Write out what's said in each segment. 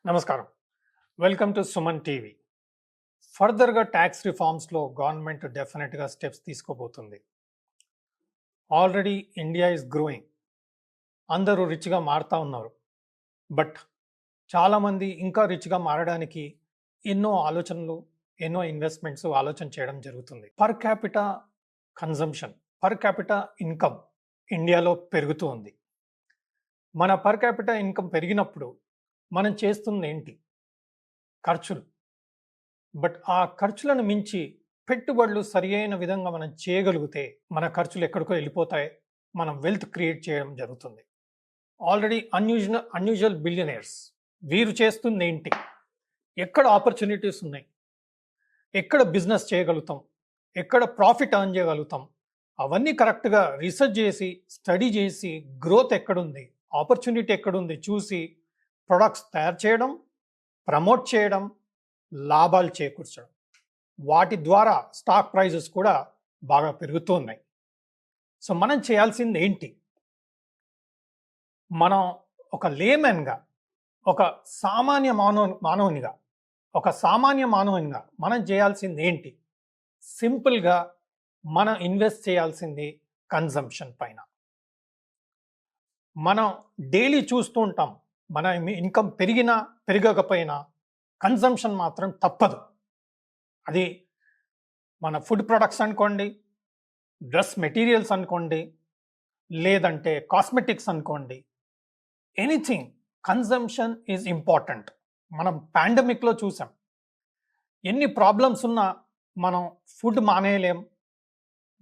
నమస్కారం. Welcome to Suman TV. ఫర్దర్గా tax రిఫార్మ్స్లో గవర్నమెంట్ డెఫినెట్గా స్టెప్స్ తీసుకోబోతుంది. ఆల్రెడీ ఇండియా ఈజ్ గ్రోయింగ్, అందరూ రిచ్గా మారుతూ ఉన్నారు. బట్ చాలామంది ఇంకా రిచ్గా మారడానికి ఎన్నో ఆలోచనలు, ఎన్నో ఇన్వెస్ట్మెంట్స్ ఆలోచన చేయడం జరుగుతుంది. Per capita consumption, per capita income ఇండియాలో పెరుగుతూ ఉంది. మన పర్ క్యాపిటా ఇన్కమ్ పెరిగినప్పుడు మనం చేస్తుంది ఏంటి? ఖర్చులు. బట్ ఆ ఖర్చులను మించి పెట్టుబడులు సరి అయిన విధంగా మనం చేయగలిగితే మన ఖర్చులు ఎక్కడికో వెళ్ళిపోతాయి, మనం వెల్త్ క్రియేట్ చేయడం జరుగుతుంది. ఆల్రెడీ అన్యూజువల్ బిలియనర్స్ వీరు చేస్తుంది ఏంటి? ఎక్కడ ఆపర్చునిటీస్ ఉన్నాయి, ఎక్కడ బిజినెస్ చేయగలుగుతాం, ఎక్కడ ప్రాఫిట్ ఎర్న్ చేయగలుగుతాం, అవన్నీ కరెక్ట్గా రీసెర్చ్ చేసి స్టడీ చేసి గ్రోత్ ఎక్కడుంది, ఆపర్చునిటీ ఎక్కడుంది చూసి ప్రొడక్ట్స్ తయారు చేయడం, ప్రమోట్ చేయడం, లాభాలు చేకూర్చడం. వాటి ద్వారా స్టాక్ ప్రైజెస్ కూడా బాగా పెరుగుతూ ఉన్నాయి. సో మనం చేయాల్సింది ఏంటి? మనం ఒక లేమెన్గా, ఒక సామాన్య మానవునిగా మనం చేయాల్సింది ఏంటి? సింపుల్గా మనం ఇన్వెస్ట్ చేయాల్సింది కన్జంప్షన్ పైన. మనం డైలీ చూస్తూ ఉంటాం, మన ఇన్కమ్ పెరిగినా పెరగకపోయినా కన్జంప్షన్ మాత్రం తప్పదు. అది మన ఫుడ్ ప్రొడక్ట్స్ అనుకోండి, డ్రెస్ మెటీరియల్స్ అనుకోండి, లేదంటే కాస్మెటిక్స్ అనుకోండి, ఎనీథింగ్ కన్జంప్షన్ ఈజ్ ఇంపార్టెంట్. మనం పాండమిక్లో చూసాం, ఎన్ని ప్రాబ్లమ్స్ ఉన్నా మనం ఫుడ్ మానేయలేం,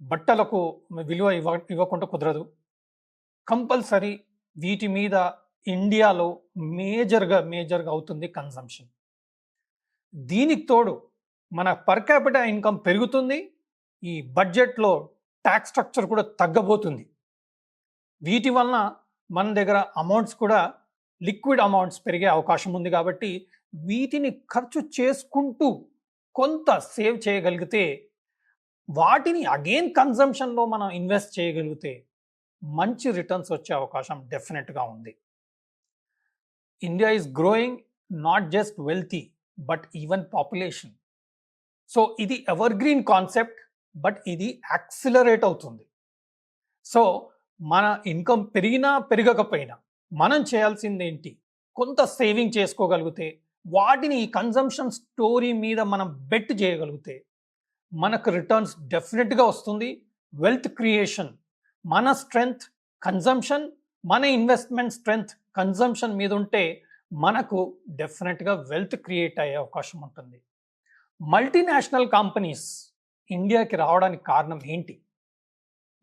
బట్టలకు విలువ ఇవ్వకుండా కుదరదు. కంపల్సరీ వీటి మీద ఇండియాలో మేజర్గా అవుతుంది కన్జంప్షన్. దీనికి తోడు మన పర్ క్యాపిటా ఇన్కమ్ పెరుగుతుంది, ఈ బడ్జెట్లో ట్యాక్స్ స్ట్రక్చర్ కూడా తగ్గబోతుంది. వీటి వలన మన దగ్గర అమౌంట్స్ కూడా లిక్విడ్ అమౌంట్స్ పెరిగే అవకాశం ఉంది. కాబట్టి వీటిని ఖర్చు చేసుకుంటూ కొంత సేవ్ చేయగలిగితే, వాటిని అగైన్ కన్జంప్షన్లో మనం ఇన్వెస్ట్ చేయగలిగితే మంచి రిటర్న్స్ వచ్చే అవకాశం డెఫినెట్గా ఉంది. India is growing, not just wealthy but even population. So ఇది ఎవర్ గ్రీన్ కాన్సెప్ట్, బట్ ఇది యాక్సిలరేట్ అవుతుంది. సో మన ఇన్కమ్ పెరిగినా పెరగకపోయినా మనం చేయాల్సింది ఏంటి? కొంత సేవింగ్ చేసుకోగలిగితే, వాటిని ఈ కన్జంప్షన్ స్టోరీ మీద మనం బెట్ చేయగలిగితే మనకు రిటర్న్స్ డెఫినెట్గా వస్తుంది. వెల్త్ క్రియేషన్, మన స్ట్రెంగ్త్ కన్జంప్షన్, మన ఇన్వెస్ట్మెంట్ స్ట్రెంగ్త్ కన్జంప్షన్ మీద ఉంటే మనకు డెఫినెట్గా వెల్త్ క్రియేట్ అయ్యే అవకాశం ఉంటుంది. మల్టీనేషనల్ కంపెనీస్ ఇండియాకి రావడానికి కారణం ఏంటి?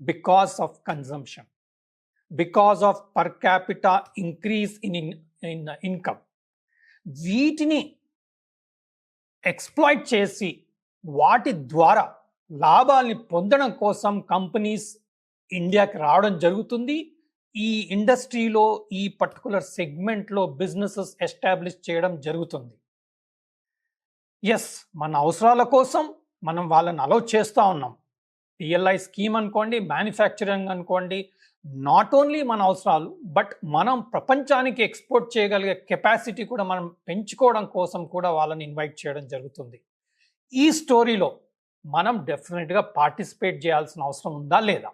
Because of consumption, because of per capita increase in income. వీటిని ఎక్స్ప్లాయిట్ చేసి వాటి ద్వారా లాభాల్ని పొందడం కోసం కంపెనీస్ ఇండియాకి రావడం జరుగుతుంది. ఈ ఇండస్ట్రీలో, ఈ పర్టికులర్ సెగ్మెంట్లో బిజినెసెస్ ఎస్టాబ్లిష్ చేయడం జరుగుతుంది. ఎస్, మన అవసరాల కోసం మనం వాళ్ళని అలౌ చేస్తూ ఉన్నాం. పిఎల్ఐ స్కీమ్ అనుకోండి, మ్యానుఫ్యాక్చరింగ్ అనుకోండి, నాట్ ఓన్లీ మన అవసరాలు, బట్ మనం ప్రపంచానికి ఎక్స్పోర్ట్ చేయగలిగే కెపాసిటీ కూడా మనం పెంచుకోవడం కోసం కూడా వాళ్ళని ఇన్వైట్ చేయడం జరుగుతుంది. ఈ స్టోరీలో మనం డెఫినెట్గా పార్టిసిపేట్ చేయాల్సిన అవసరం ఉందా లేదా?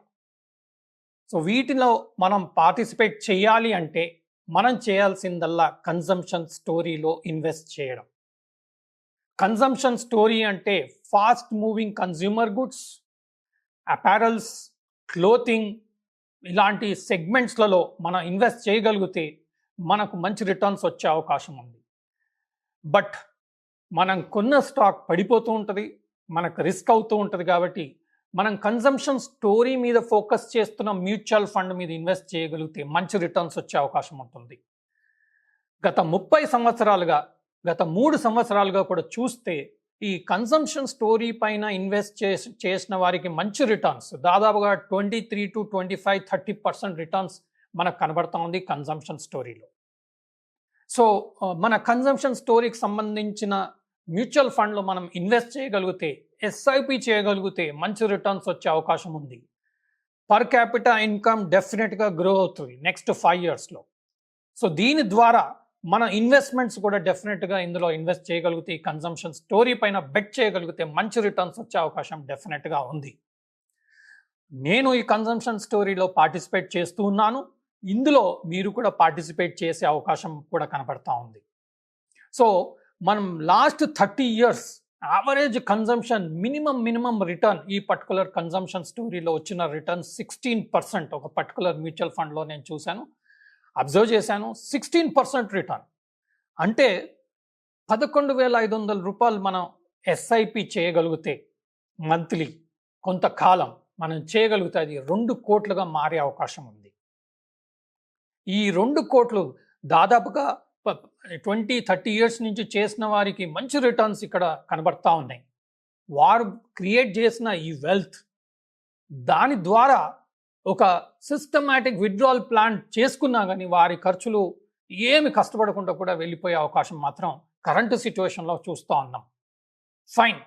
సో వీటిలో మనం పార్టిసిపేట్ చేయాలి అంటే మనం చేయాల్సిందల్లా కన్జంప్షన్ స్టోరీలో ఇన్వెస్ట్ చేయడం. కన్జంప్షన్ స్టోరీ అంటే fast moving consumer goods, apparels, clothing, ఇలాంటి సెగ్మెంట్స్లలో మనం ఇన్వెస్ట్ చేయగలిగితే మనకు మంచి రిటర్న్స్ వచ్చే అవకాశం ఉంది. బట్ మనం కొన్న స్టాక్ పడిపోతూ ఉంటుంది, మనకు రిస్క్ అవుతూ ఉంటుంది. కాబట్టి మనం కన్జంప్షన్ స్టోరీ మీద ఫోకస్ చేస్తున్న మ్యూచువల్ ఫండ్ మీద ఇన్వెస్ట్ చేయగలిగితే మంచి రిటర్న్స్ వచ్చే అవకాశం ఉంటుంది. గత 30 సంవత్సరాలుగా, గత 3 సంవత్సరాలుగా కూడా చూస్తే ఈ కన్జంప్షన్ స్టోరీ పైన ఇన్వెస్ట్ చేసిన వారికి మంచి రిటర్న్స్, దాదాపుగా 23 to 25, 30% రిటర్న్స్ మనకు కనబడతా ఉంది కన్జంప్షన్ స్టోరీలో. సో మన కన్జంప్షన్ స్టోరీకి సంబంధించిన మ్యూచువల్ ఫండ్లో మనం ఇన్వెస్ట్ చేయగలిగితే, ఎస్ఐపి చేయగలిగితే మంచి రిటర్న్స్ వచ్చే అవకాశం ఉంది. పర్ క్యాపిటా ఇన్కమ్ డెఫినెట్గా గ్రో అవుతుంది నెక్స్ట్ 5 yearsలో. సో దీని ద్వారా మన ఇన్వెస్ట్మెంట్స్ కూడా డెఫినెట్గా ఇందులో ఇన్వెస్ట్ చేయగలిగితే, ఈ కన్జంప్షన్ స్టోరీ పైన బెట్ చేయగలిగితే మంచి రిటర్న్స్ వచ్చే అవకాశం డెఫినెట్గా ఉంది. నేను ఈ కన్జంప్షన్ స్టోరీలో పార్టిసిపేట్ చేస్తూ ఉన్నాను. ఇందులో మీరు కూడా పార్టిసిపేట్ చేసే అవకాశం కూడా కనపడతా ఉంది. సో మనం last 30 years average consumption minimum return ఈ పర్టికులర్ కన్జంప్షన్ స్టోరీలో వచ్చిన రిటర్న్ 16%. ఒక పర్టికులర్ మ్యూచువల్ ఫండ్లో నేను చూశాను, అబ్జర్వ్ చేశాను. 16% రిటర్న్ అంటే 11,500 రూపాయలు మనం ఎస్ఐపి చేయగలిగితే మంత్లీ కొంతకాలం మనం చేయగలిగితే అది 2 కోట్లుగా మారే అవకాశం ఉంది. ఈ 2 కోట్లు దాదాపుగా 20-30 years నుంచి చేసిన వారికి మంచి రిటర్న్స్ ఇక్కడ కనబడతా ఉన్నాయి. వారు క్రియేట్ చేసిన ఈ వెల్త్ దాని ద్వారా ఒక సిస్టమాటిక్ విత్డ్రాల్ ప్లాన్ చేసుకున్నా కానీ వారి ఖర్చులు ఏమి కష్టపడకుండా కూడా వెళ్ళిపోయే అవకాశం మాత్రం కరెంటు సిచ్యువేషన్లో చూస్తూ ఉన్నాం. ఫైన్,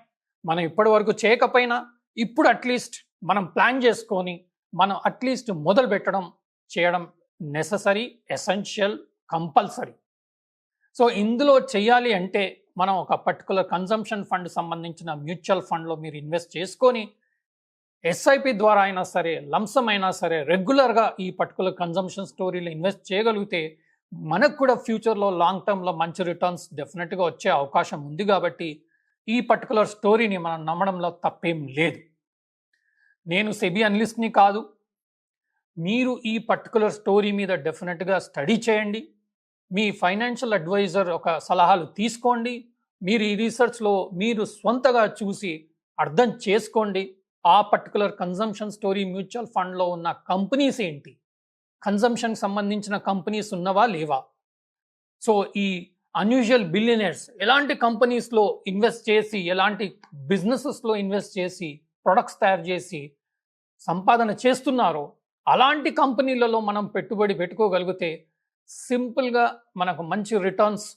మనం ఇప్పటి వరకు చేయకపోయినా ఇప్పుడు అట్లీస్ట్ మనం ప్లాన్ చేసుకొని మనం అట్లీస్ట్ మొదలు పెట్టడం చేయడం నెససరీ, ఎసెన్షియల్, కంపల్సరీ. సో ఇందులో చేయాలి అంటే మనం ఒక పర్టికులర్ కన్జంప్షన్ ఫండ్ సంబంధించిన మ్యూచువల్ ఫండ్లో మీరు ఇన్వెస్ట్ చేసుకొని ఎస్ఐపి ద్వారా అయినా సరే, లంసమ్ అయినా సరే రెగ్యులర్గా ఈ పర్టికులర్ కన్జంప్షన్ స్టోరీలో ఇన్వెస్ట్ చేయగలిగితే మనకు కూడా ఫ్యూచర్లో లాంగ్ టర్మ్లో మంచి రిటర్న్స్ డెఫినెట్గా వచ్చే అవకాశం ఉంది. కాబట్టి ఈ పర్టికులర్ స్టోరీని మనం నమ్మడంలో తప్పేం లేదు. నేను సెబీ అనలిస్ట్ని కాదు. మీరు ఈ పర్టికులర్ స్టోరీ మీద డెఫినెట్గా స్టడీ చేయండి. మీ ఫైనాన్షియల్ అడ్వైజర్ ఒక సలహాలు తీసుకోండి. మీరు ఈ రీసెర్చ్లో మీరు స్వంతగా చూసి అర్థం చేసుకోండి. ఆ పర్టికులర్ కన్జంప్షన్ స్టోరీ మ్యూచువల్ ఫండ్లో ఉన్న కంపెనీస్ ఏంటి, కన్జంప్షన్కి సంబంధించిన కంపెనీస్ ఉన్నవా లేవా, సో ఈ అన్యూజువల్ బిలియనర్స్ ఎలాంటి కంపెనీస్లో ఇన్వెస్ట్ చేసి, ఎలాంటి బిజినెసెస్లో ఇన్వెస్ట్ చేసి ప్రొడక్ట్స్ తయారు చేసి సంపాదన చేస్తున్నారో అలాంటి కంపెనీలలో మనం పెట్టుబడి పెట్టుకోగలిగితే సింపుల్గా మనకు మంచి రిటర్న్స్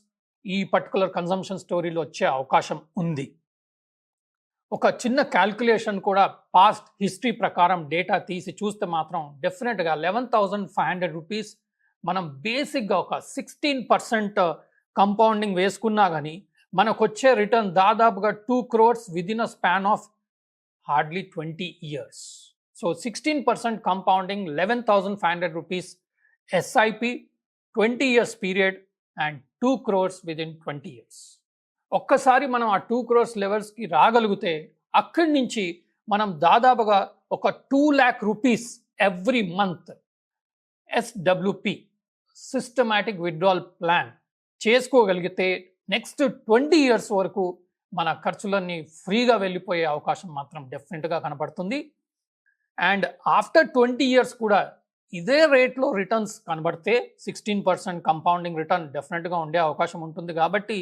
ఈ పర్టికులర్ కన్జంప్షన్ స్టోరీలో వచ్చే అవకాశం ఉంది. ఒక చిన్న క్యాల్కులేషన్ కూడా పాస్ట్ హిస్టరీ ప్రకారం డేటా తీసి చూస్తే మాత్రం డెఫినెట్గా 11,500 రూపీస్ మనం బేసిక్గా ఒక 16% కంపౌండింగ్ వేసుకున్నా కానీ మనకు వచ్చే రిటర్న్ దాదాపుగా 2 crores within a span of hardly 20 years. So 16% compounding, 11,500 rupees SIP, 20 years period and 2 crores within 20 years. ఒక్కసారి మనం ఆ 2 crores లెవెల్స్కి రాగలిగితే అక్కడి నుంచి మనం దాదాపుగా ఒక 2 lakh rupees every month SWP systematic withdrawal plan చేసుకోగలిగితే నెక్స్ట్ 20 years వరకు మన ఖర్చులన్నీ ఫ్రీగా వెళ్ళిపోయే అవకాశం మాత్రం డెఫినెట్గా కనబడుతుంది. అండ్ ఆఫ్టర్ 20 years కూడా ఇదే రేట్లో రిటర్న్స్ కనబడితే 16% కంపౌండింగ్ రిటర్న్ డెఫినెట్గా ఉండే అవకాశం ఉంటుంది. కాబట్టి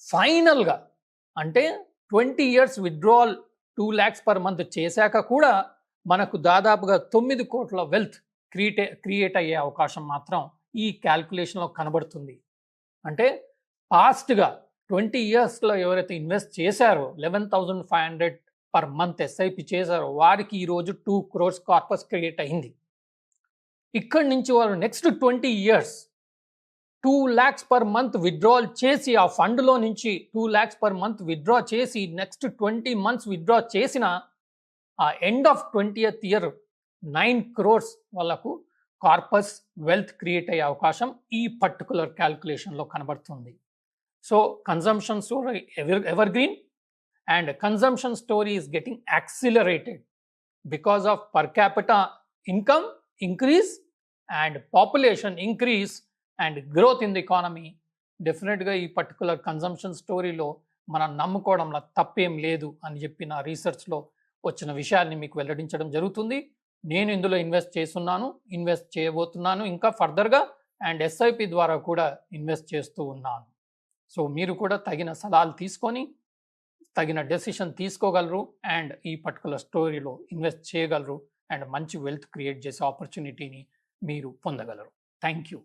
ఫైనల్గా అంటే 20 years withdrawal 2 lakhs per month చేశాక కూడా మనకు దాదాపుగా 9 కోట్ల వెల్త్ క్రియేట్ అయ్యే అవకాశం మాత్రం ఈ క్యాల్కులేషన్లో కనబడుతుంది. అంటే పాస్ట్గా 20 yearsలో ఎవరైతే ఇన్వెస్ట్ చేశారో 11,500 per month ఎస్ఐపి చేశారో వారికి ఈరోజు 2 crores కార్పస్ క్రియేట్ అయింది. ఇక్కడి నుంచి వారు next 20 years 2 lakhs per month withdrawal చేసి ఆ ఫండ్లో నుంచి 2 lakhs per month విత్డ్రా చేసి నెక్స్ట్ 20 months విత్డ్రా చేసిన ఆ end of 20th year 9 crores వాళ్ళకు కార్పస్ వెల్త్ క్రియేట్ అయ్యే అవకాశం ఈ పర్టికులర్ క్యాల్కులేషన్లో కనబడుతుంది. So consumption story ever green and consumption story is getting accelerated because of per capita income increase and population increase and growth in the economy. డెఫినెట్గా ఈ particular consumption స్టోరీలో మనం నమ్ముకోవడంలో తప్పేం లేదు అని చెప్పి నా రీసెర్చ్లో వచ్చిన విషయాన్ని మీకు వెల్లడించడం జరుగుతుంది. నేను ఇందులో ఇన్వెస్ట్ చేస్తున్నాను, ఇన్వెస్ట్ చేయబోతున్నాను ఇంకా ఫర్దర్గా, అండ్ ఎస్ఐపి ద్వారా కూడా ఇన్వెస్ట్ చేస్తూ ఉన్నాను. సో మీరు కూడా తగిన సలహాలు తీసుకొని తగిన డెసిషన్ తీసుకోగలరు అండ్ ఈ పర్టికులర్ స్టోరీలో ఇన్వెస్ట్ చేయగలరు అండ్ మంచి వెల్త్ క్రియేట్ చేసే ఆపర్చునిటీని మీరు పొందగలరు. Thank you.